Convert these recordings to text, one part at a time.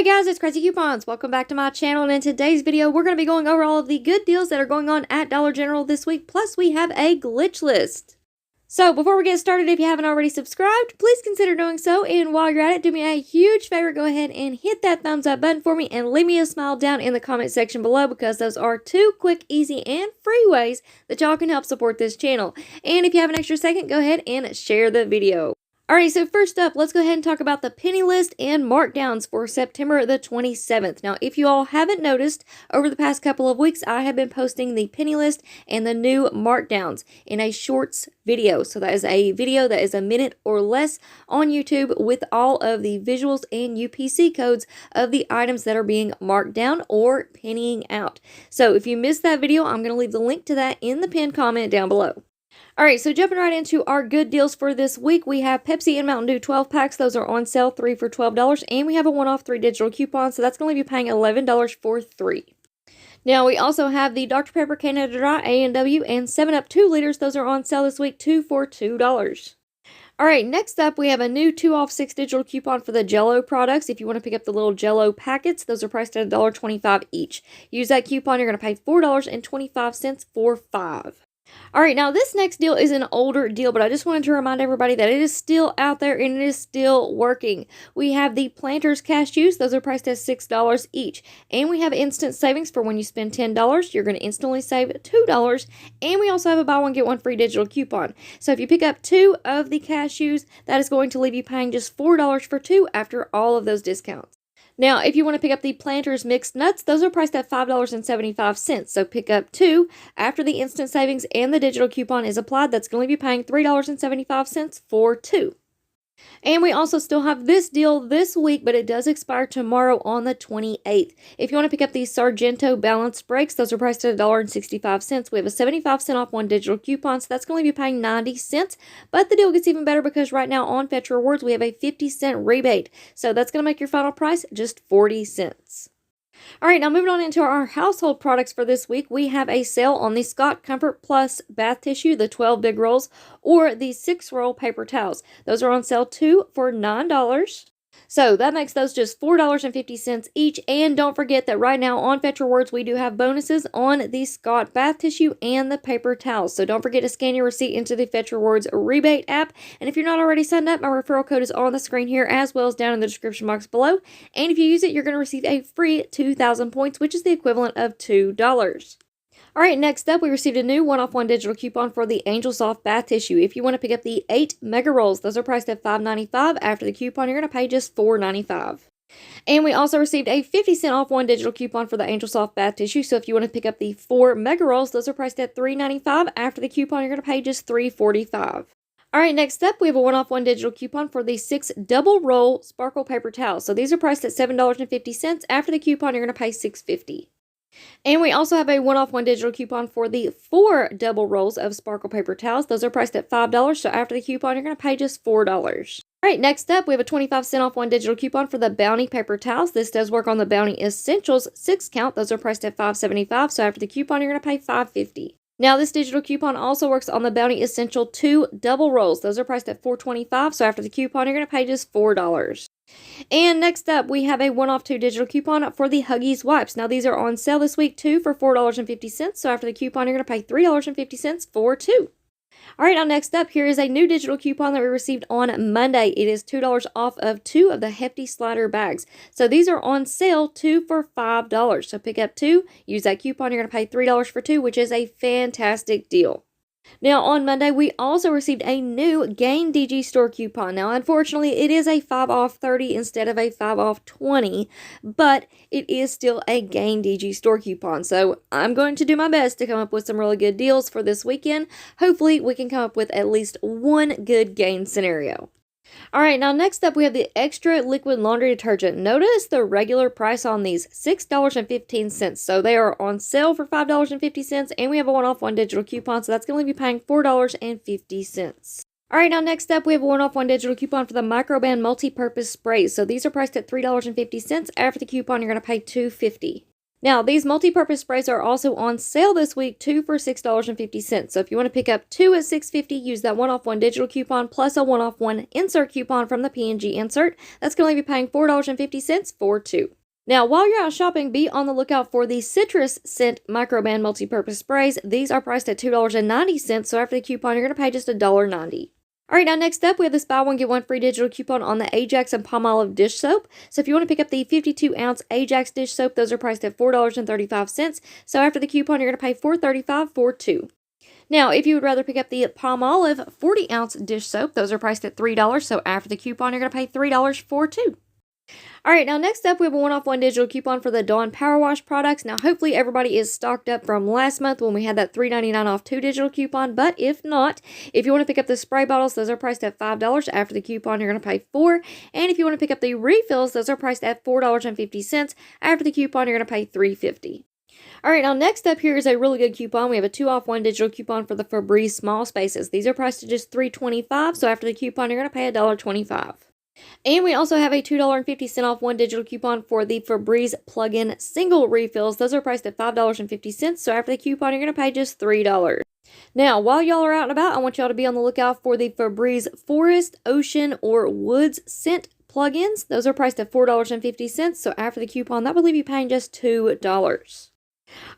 Hey guys, it's Craz-E Coupons. Welcome back to my channel, and in today's video, we're going to be going over all of the good deals that are going on at Dollar General this week, plus we have a glitch list. So before we get started, if you haven't already subscribed, please consider doing so, and while you're at it, do me a huge favor, go ahead and hit that thumbs up button for me, and leave me a smile down in the comment section below, because those are two quick, easy, and free ways that y'all can help support this channel. And if you have an extra second, go ahead and share the video. Alright, so first up, let's go ahead and talk about the penny list and markdowns for September the 27th. Now, if you all haven't noticed, over the past couple of weeks, I have been posting the penny list and the new markdowns in a shorts video. So that is a video that is a minute or less on YouTube with all of the visuals and UPC codes of the items that are being marked down or pennying out. So if you missed that video, I'm going to leave the link to that in the pinned comment down below. Alright, so jumping right into our good deals for this week, we have Pepsi and Mountain Dew 12 packs. Those are on sale, 3 for $12, and we have a one-off 3 digital coupon, so that's going to leave you paying $11 for 3. Now, we also have the Dr. Pepper Canada Dry A&W and 7-Up 2 liters. Those are on sale this week, 2 for $2. Alright, next up, we have a new 2 off 6 digital coupon for the Jell-O products. If you want to pick up the little Jell-O packets, those are priced at $1.25 each. Use that coupon, you're going to pay $4.25 for 5. Alright, now this next deal is an older deal, but I just wanted to remind everybody that it is still out there and it is still working. We have the Planters cashews. Those are priced at $6 each. And we have instant savings for when you spend $10, you're going to instantly save $2. And we also have a buy one, get one free digital coupon. So if you pick up 2 of the cashews, that is going to leave you paying just $4 for 2 after all of those discounts. Now, if you want to pick up the Planters mixed nuts, those are priced at $5.75. So pick up 2 after the instant savings and the digital coupon is applied. That's going to leave you paying $3.75 for 2. And we also still have this deal this week, but it does expire tomorrow on the 28th. If you want to pick up these Sargento Balanced Brakes, those are priced at $1.65. We have a 75-cent off one digital coupon, so that's going to leave you paying 90 cents. But the deal gets even better because right now on Fetch Rewards, we have a 50-cent rebate. So that's going to make your final price just 40 cents. Alright, now moving on into our household products for this week, we have a sale on the Scott Comfort Plus bath tissue, the 12 big rolls, or the 6-roll paper towels. Those are on sale 2 for $9. So that makes those just $4.50 each. And don't forget that right now on Fetch Rewards, we do have bonuses on the Scott bath tissue and the paper towels. So don't forget to scan your receipt into the Fetch Rewards rebate app. And if you're not already signed up, my referral code is on the screen here as well as down in the description box below. And if you use it, you're going to receive a free 2,000 points, which is the equivalent of $2. Alright, next up, we received a new one-off one digital coupon for the Angel Soft bath tissue. If you want to pick up the 8 mega rolls, those are priced at $5.95. After the coupon, you're going to pay just $4.95. And we also received a 50-cent off one digital coupon for the Angel Soft bath tissue. So if you want to pick up the 4 mega rolls, those are priced at $3.95. After the coupon, you're going to pay just $3.45. Alright, next up, we have a one-off one digital coupon for the 6 double roll sparkle paper towels. So these are priced at $7.50. After the coupon, you're going to pay $6.50. And we also have a one-off one digital coupon for the 4 double rolls of sparkle paper towels. Those are priced at $5, so after the coupon, you're going to pay just $4. Alright, next up, we have a 25-cent off one digital coupon for the Bounty paper towels. This does work on the Bounty Essentials 6 count. Those are priced at $5.75, so after the coupon, you're going to pay $5.50. Now, this digital coupon also works on the Bounty Essential 2 double rolls. Those are priced at $4.25, so after the coupon, you're going to pay just $4. And next up, we have a one-off 2 digital coupon for the Huggies wipes. Now, these are on sale this week, 2 for $4.50. So after the coupon, you're going to pay $3.50 for 2. Alright, now next up, here is a new digital coupon that we received on Monday. It is $2 off of 2 of the Hefty Slider bags. So these are on sale, 2 for $5. So pick up 2, use that coupon, you're going to pay $3 for 2, which is a fantastic deal. Now, on Monday, we also received a new Gain DG store coupon. Now, unfortunately, it is a 5 off 30 instead of a 5 off 20, but it is still a Gain DG store coupon. So, I'm going to do my best to come up with some really good deals for this weekend. Hopefully, we can come up with at least one good Gain scenario. Alright, now next up we have the extra liquid laundry detergent. Notice the regular price on these, $6.15. So they are on sale for $5.50, and we have a one-off one digital coupon, so that's going to leave you paying $4.50. Alright, now next up we have a one-off one digital coupon for the Microban multi-purpose sprays. So these are priced at $3.50. After the coupon, you're going to pay $2.50. Now, these multi-purpose sprays are also on sale this week, 2 for $6.50. So if you want to pick up 2 at $6.50, use that 1-off-1 digital coupon plus a 1-off-1 insert coupon from the P&G insert. That's going to be paying $4.50 for 2. Now, while you're out shopping, be on the lookout for the citrus scent microban multi-purpose sprays. These are priced at $2.90, so after the coupon, you're going to pay just $1.90. Alright, now next up, we have this buy one, get one free digital coupon on the Ajax and Palmolive dish soap. So if you want to pick up the 52-ounce Ajax dish soap, those are priced at $4.35. So after the coupon, you're going to pay $4.35 for 2. Now, if you would rather pick up the Palmolive 40-ounce dish soap, those are priced at $3. So after the coupon, you're going to pay $3 for 2. Alright, now next up, we have a 1-off-1 digital coupon for the Dawn Power Wash products. Now, hopefully everybody is stocked up from last month when we had that $3.99 off 2 digital coupon, but if not, if you want to pick up the spray bottles, those are priced at $5. After the coupon, you're going to pay $4. And if you want to pick up the refills, those are priced at $4.50. After the coupon, you're going to pay $3.50. Alright, now next up here is a really good coupon. We have a 2-off-1 digital coupon for the Febreze Small Spaces. These are priced at just $3.25, so after the coupon, you're going to pay $1.25. And we also have a $2.50 off 1 digital coupon for the Febreze plug-in single refills. Those are priced at $5.50, so after the coupon, you're going to pay just $3. Now, while y'all are out and about, I want y'all to be on the lookout for the Febreze Forest, Ocean, or Woods scent plug-ins. Those are priced at $4.50, so after the coupon, that would leave you paying just $2.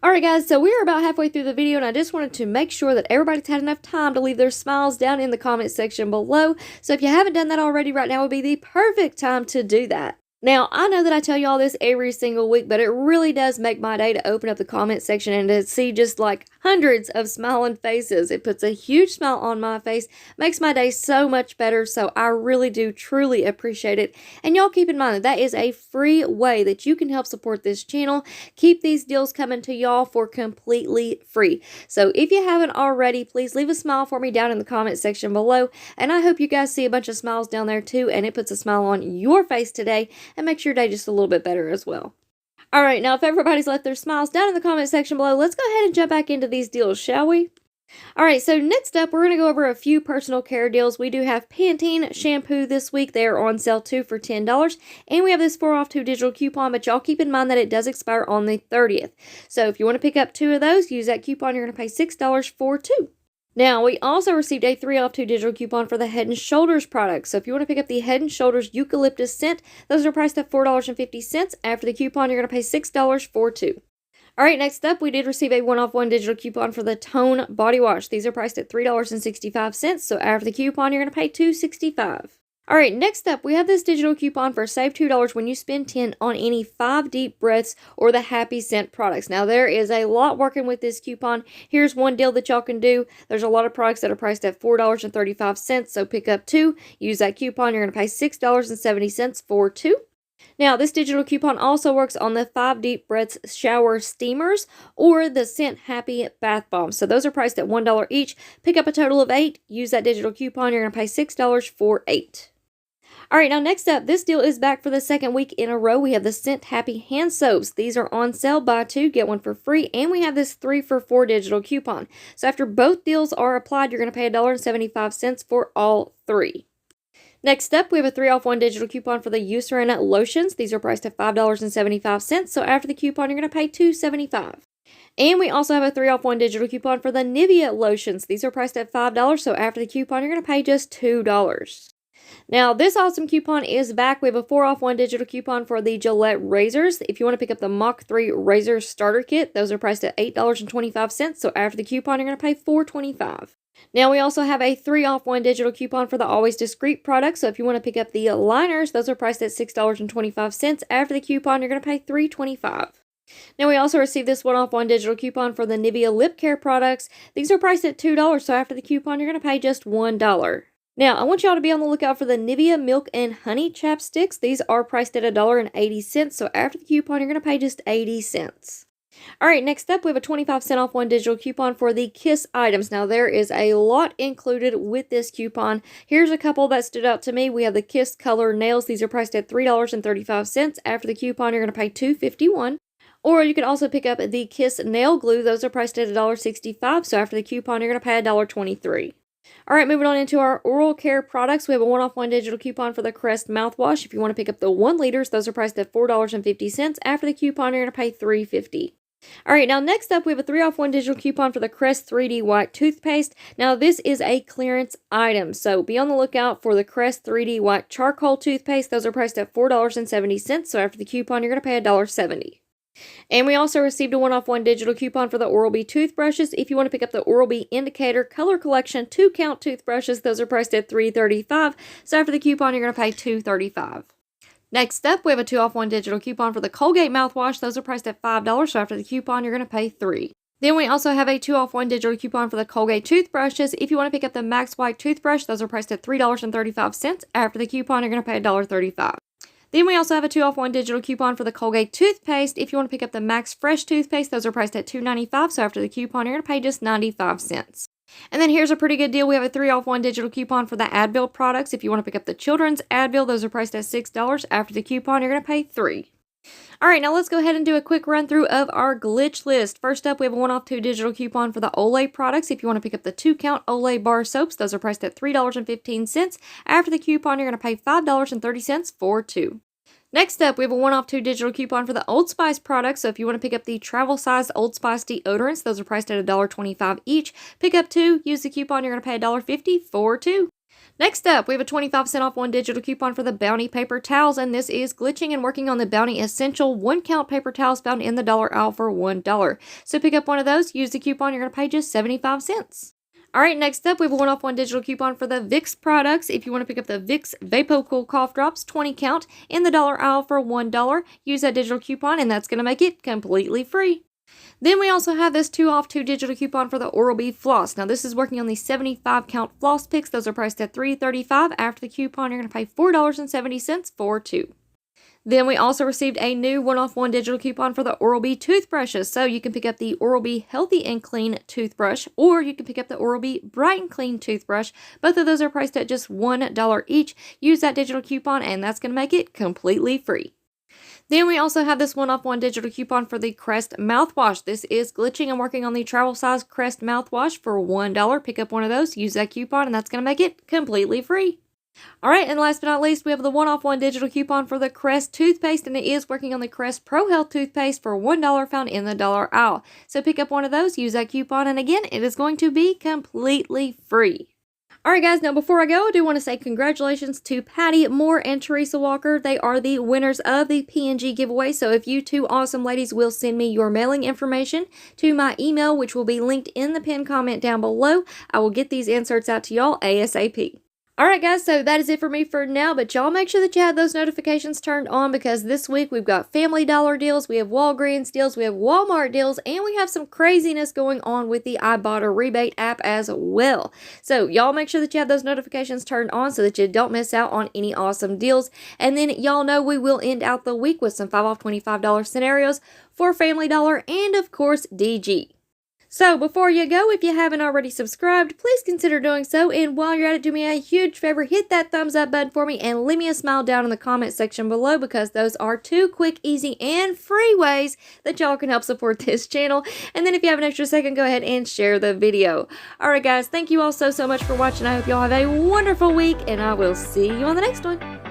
Alright guys, so we're about halfway through the video and I just wanted to make sure that everybody's had enough time to leave their smiles down in the comment section below. So if you haven't done that already, right now would be the perfect time to do that. Now, I know that I tell you all this every single week, but it really does make my day to open up the comment section and to see just like hundreds of smiling faces. It puts a huge smile on my face, makes my day so much better, so I really do truly appreciate it. And y'all keep in mind that that is a free way that you can help support this channel. Keep these deals coming to y'all for completely free. So if you haven't already, please leave a smile for me down in the comment section below. And I hope you guys see a bunch of smiles down there too, and it puts a smile on your face today and makes your day just a little bit better as well. Alright, now if everybody's left their smiles down in the comment section below, let's go ahead and jump back into these deals, shall we? Alright, so next up, we're going to go over a few personal care deals. We do have Pantene shampoo this week. They are on sale too for $10. And we have this 4 off 2 digital coupon, but y'all keep in mind that it does expire on the 30th. So if you want to pick up 2 of those, use that coupon. You're going to pay $6 for 2. Now, we also received a 3 off 2 digital coupon for the Head & Shoulders products. So if you want to pick up the Head & Shoulders eucalyptus scent, those are priced at $4.50. After the coupon, you're going to pay $6 for 2. Alright, next up, we did receive a 1-off-1 digital coupon for the Tone Body Wash. These are priced at $3.65. So after the coupon, you're going to pay $2.65. Alright, next up, we have this digital coupon for save $2 when you spend $10 on any 5 Deep Breaths or the Happy Scent products. Now, there is a lot working with this coupon. Here's one deal that y'all can do. There's a lot of products that are priced at $4.35, so pick up 2. Use that coupon. You're going to pay $6.70 for 2. Now, this digital coupon also works on the 5 Deep Breaths shower steamers or the Scent Happy bath bombs. So those are priced at $1 each. Pick up a total of 8. Use that digital coupon. You're going to pay $6 for 8. Alright, now next up, this deal is back for the second week in a row. We have the Scent Happy hand soaps. These are on sale, buy 2, get 1 for free, and we have this 3 for 4 digital coupon. So after both deals are applied, you're going to pay $1.75 for all 3. Next up, we have a 3 off 1 digital coupon for the Eucerin lotions. These are priced at $5.75, so after the coupon, you're going to pay $2.75. And we also have a 3 off 1 digital coupon for the Nivea lotions. These are priced at $5, so after the coupon, you're going to pay just $2. Now, this awesome coupon is back. We have a 4 off 1 digital coupon for the Gillette razors. If you want to pick up the Mach 3 razor starter kit, those are priced at $8.25, so after the coupon, you're going to pay $4.25. Now, we also have a 3 off 1 digital coupon for the Always Discreet products. So if you want to pick up the liners, those are priced at $6.25. After the coupon, you're going to pay $3.25. Now, we also received this 1 off 1 digital coupon for the Nivea lip care products. These are priced at $2, so after the coupon, you're going to pay just $1. Now, I want y'all to be on the lookout for the Nivea Milk and Honey chapsticks. These are priced at $1.80, so after the coupon, you're going to pay just 80 cents. Alright, next up, we have a 25% off 1 digital coupon for the Kiss items. Now, there is a lot included with this coupon. Here's a couple that stood out to me. We have the Kiss Color Nails. These are priced at $3.35. After the coupon, you're going to pay $2.51. Or you can also pick up the Kiss Nail Glue. Those are priced at $1.65. So after the coupon, you're going to pay $1.23. Alright, moving on into our oral care products. We have a 1-off-1 digital coupon for the Crest mouthwash. If you want to pick up the 1 liters, those are priced at $4.50. After the coupon, you're going to pay $3.50. Alright, now next up, we have a 3-off-1 digital coupon for the Crest 3D White Toothpaste. Now, this is a clearance item, so be on the lookout for the Crest 3D White Charcoal Toothpaste. Those are priced at $4.70, so after the coupon, you're going to pay $1.70. And we also received a 1-off-1 digital coupon for the Oral-B toothbrushes. If you want to pick up the Oral-B Indicator Color Collection 2-count toothbrushes, those are priced at $3.35, so after the coupon, you're going to pay $2.35. Next up, we have a 2-off-1 digital coupon for the Colgate mouthwash. Those are priced at $5, so after the coupon, you're going to pay $3. Then we also have a 2-off-1 digital coupon for the Colgate toothbrushes. If you want to pick up the Max White toothbrush, those are priced at $3.35. After the coupon, you're going to pay $1.35. Then we also have a 2-off-1 digital coupon for the Colgate toothpaste. If you want to pick up the Max Fresh toothpaste, those are priced at $2.95. So after the coupon, you're going to pay just 95 cents. And then here's a pretty good deal. We have a 3-off-1 digital coupon for the Advil products. If you want to pick up the children's Advil, those are priced at $6. After the coupon, you're going to pay $3. Alright, now let's go ahead and do a quick run through of our glitch list. First up, we have a 1-off-2 digital coupon for the Olay products. If you want to pick up the 2-count Olay bar soaps, those are priced at $3.15. After the coupon, you're going to pay $5.30 for 2. Next up, we have a 1-off-2 digital coupon for the Old Spice products. So if you want to pick up the travel size Old Spice deodorants, those are priced at $1.25 each. Pick up 2, use the coupon, you're going to pay $1.50 for 2. Next up, we have a 25% off 1 digital coupon for the Bounty paper towels, and this is glitching and working on the Bounty Essential 1-count paper towels found in the dollar aisle for $1. So pick up one of those, use the coupon, you're going to pay just 75 cents. Alright, next up, we have a 1-off-1 digital coupon for the Vicks products. If you want to pick up the Vicks VapoCool Cough Drops 20-count in the dollar aisle for $1, use that digital coupon, and that's going to make it completely free. Then we also have this 2-off-2 digital coupon for the Oral-B Floss. Now, this is working on the 75-count floss picks. Those are priced at $3.35. After the coupon, you're going to pay $4.70 for 2. Then we also received a new 1-off-1 digital coupon for the Oral-B toothbrushes. So you can pick up the Oral-B Healthy and Clean toothbrush, or you can pick up the Oral-B Bright and Clean toothbrush. Both of those are priced at just $1 each. Use that digital coupon, and that's going to make it completely free. Then we also have this 1-off-1 digital coupon for the Crest mouthwash. This is glitching and working on the travel size Crest mouthwash for $1. Pick up one of those, use that coupon, and that's going to make it completely free. Alright, and last but not least, we have the 1-off-1 digital coupon for the Crest toothpaste, and it is working on the Crest Pro Health toothpaste for $1 found in the dollar aisle. So pick up one of those, use that coupon, and again, it is going to be completely free. Alright guys, now before I go, I do want to say congratulations to Patty Moore and Teresa Walker. They are the winners of the P&G giveaway, so if you two awesome ladies will send me your mailing information to my email, which will be linked in the pinned comment down below, I will get these inserts out to y'all ASAP. Alright guys, so that is it for me for now, but y'all make sure that you have those notifications turned on, because this week we've got Family Dollar deals, we have Walgreens deals, we have Walmart deals, and we have some craziness going on with the Ibotta rebate app as well. So y'all make sure that you have those notifications turned on so that you don't miss out on any awesome deals. And then y'all know we will end out the week with some 5 off $25 scenarios for Family Dollar and of course DG. So before you go, if you haven't already subscribed, please consider doing so, and while you're at it, do me a huge favor, hit that thumbs up button for me and leave me a smile down in the comment section below, because those are 2 quick, easy, and free ways that y'all can help support this channel. And then if you have an extra second, go ahead and share the video. Alright guys, thank you all so much for watching. I hope y'all have a wonderful week, and I will see you on the next one.